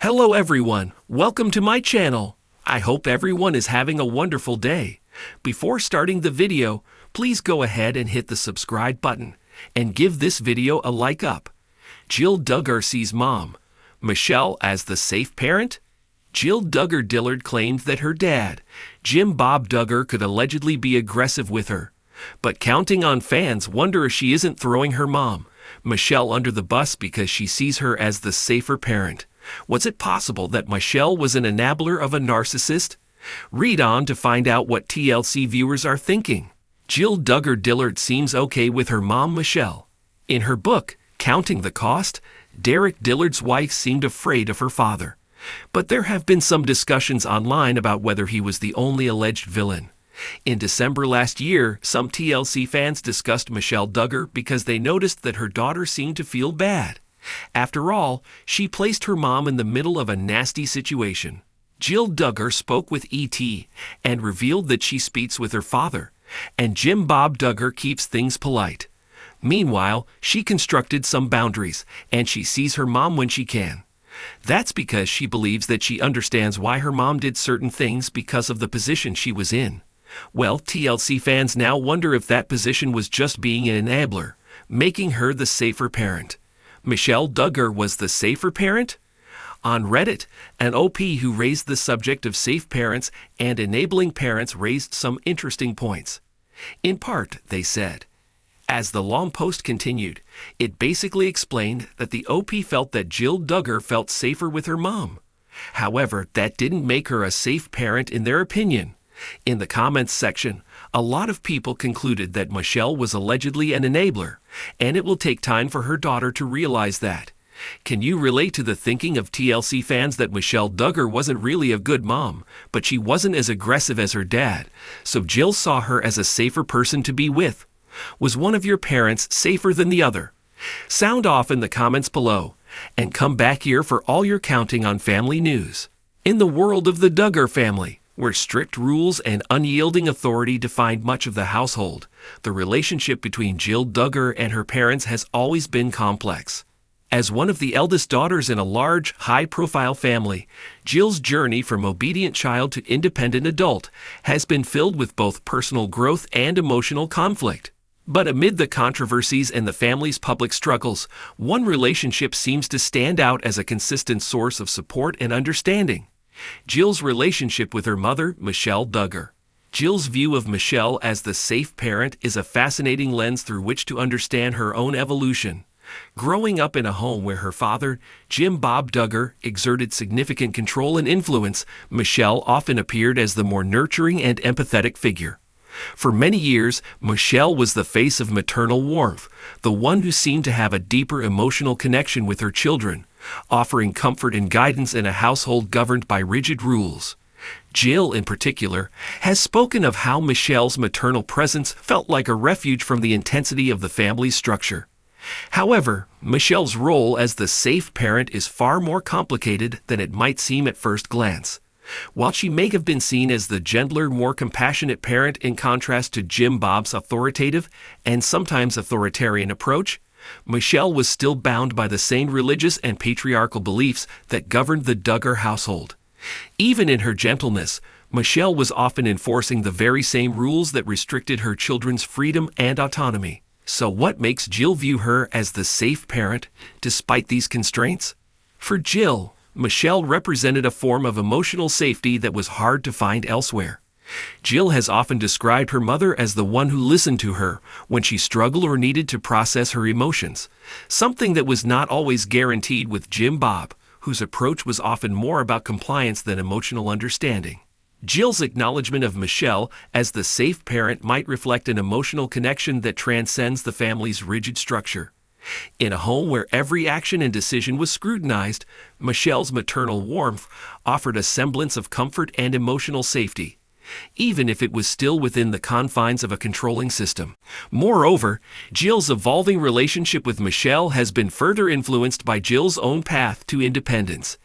Hello everyone, welcome to my channel. I hope everyone is having a wonderful day. Before starting the video, please go ahead and hit the subscribe button and give this video a like up. Jill Duggar sees mom, Michelle, as the safe parent. Jill Duggar Dillard claimed that her dad, Jim Bob Duggar, could allegedly be aggressive with her, but counting on fans wonder if she isn't throwing her mom, Michelle, under the bus because she sees her as the safer parent. Was it possible that Michelle was an enabler of a narcissist? Read on to find out what TLC viewers are thinking. Jill Duggar Dillard seems okay with her mom, Michelle. In her book, Counting the Cost, Derek Dillard's wife seemed afraid of her father. But there have been some discussions online about whether he was the only alleged villain. In December last year, some TLC fans discussed Michelle Duggar because they noticed that her daughter seemed to feel bad. After all, she placed her mom in the middle of a nasty situation. Jill Duggar spoke with E.T. and revealed that she speaks with her father, and Jim Bob Duggar keeps things polite. Meanwhile, she constructed some boundaries, and she sees her mom when she can. That's because she believes that she understands why her mom did certain things because of the position she was in. Well, TLC fans now wonder if that position was just being an enabler, making her the safer parent. Michelle Duggar was the safer parent? On Reddit, an OP who raised the subject of safe parents and enabling parents raised some interesting points. In part, they said, as the long post continued, it basically explained that the OP felt that Jill Duggar felt safer with her mom. However, that didn't make her a safe parent in their opinion. In the comments section, a lot of people concluded that Michelle was allegedly an enabler, and it will take time for her daughter to realize that. Can you relate to the thinking of TLC fans that Michelle Duggar wasn't really a good mom, but she wasn't as aggressive as her dad, so Jill saw her as a safer person to be with? Was one of your parents safer than the other? Sound off in the comments below, and come back here for all your counting on family news. In the world of the Duggar family, where strict rules and unyielding authority defined much of the household, the relationship between Jill Duggar and her parents has always been complex. As one of the eldest daughters in a large, high-profile family, Jill's journey from obedient child to independent adult has been filled with both personal growth and emotional conflict. But amid the controversies and the family's public struggles, one relationship seems to stand out as a consistent source of support and understanding. Jill's relationship with her mother, Michelle Duggar. Jill's view of Michelle as the safe parent is a fascinating lens through which to understand her own evolution. Growing up in a home where her father, Jim Bob Duggar, exerted significant control and influence, Michelle often appeared as the more nurturing and empathetic figure. For many years, Michelle was the face of maternal warmth, the one who seemed to have a deeper emotional connection with her children, offering comfort and guidance in a household governed by rigid rules. Jill, in particular, has spoken of how Michelle's maternal presence felt like a refuge from the intensity of the family's structure. However, Michelle's role as the safe parent is far more complicated than it might seem at first glance. While she may have been seen as the gentler, more compassionate parent in contrast to Jim Bob's authoritative and sometimes authoritarian approach, Michelle was still bound by the same religious and patriarchal beliefs that governed the Duggar household. Even in her gentleness, Michelle was often enforcing the very same rules that restricted her children's freedom and autonomy. So what makes Jill view her as the safe parent, despite these constraints? For Jill, Michelle represented a form of emotional safety that was hard to find elsewhere. Jill has often described her mother as the one who listened to her when she struggled or needed to process her emotions, something that was not always guaranteed with Jim Bob, whose approach was often more about compliance than emotional understanding. Jill's acknowledgement of Michelle as the safe parent might reflect an emotional connection that transcends the family's rigid structure. In a home where every action and decision was scrutinized, Michelle's maternal warmth offered a semblance of comfort and emotional safety, even if it was still within the confines of a controlling system. Moreover, Jill's evolving relationship with Michelle has been further influenced by Jill's own path to independence.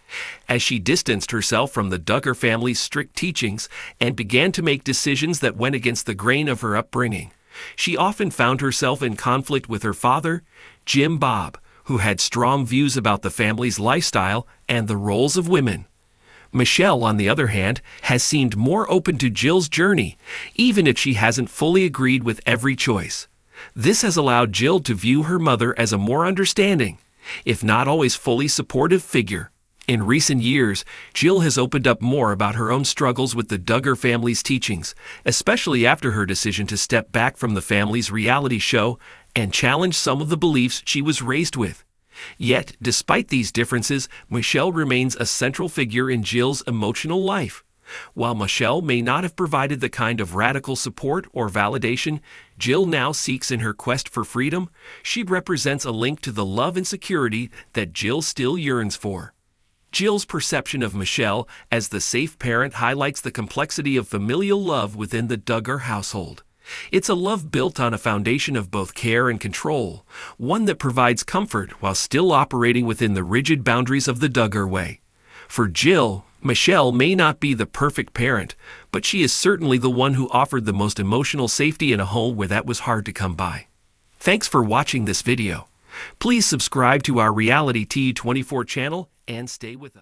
As she distanced herself from the Duggar family's strict teachings and began to make decisions that went against the grain of her upbringing, she often found herself in conflict with her father, Jim Bob, who had strong views about the family's lifestyle and the roles of women. Michelle, on the other hand, has seemed more open to Jill's journey, even if she hasn't fully agreed with every choice. This has allowed Jill to view her mother as a more understanding, if not always fully supportive figure. In recent years, Jill has opened up more about her own struggles with the Duggar family's teachings, especially after her decision to step back from the family's reality show and challenge some of the beliefs she was raised with. Yet, despite these differences, Michelle remains a central figure in Jill's emotional life. While Michelle may not have provided the kind of radical support or validation Jill now seeks in her quest for freedom, she represents a link to the love and security that Jill still yearns for. Jill's perception of Michelle as the safe parent highlights the complexity of familial love within the Duggar household. It's a love built on a foundation of both care and control, one that provides comfort while still operating within the rigid boundaries of the Duggar way. For Jill, Michelle may not be the perfect parent, but she is certainly the one who offered the most emotional safety in a home where that was hard to come by. Thanks for watching this video. Please subscribe to our Reality T24 channel and stay with us.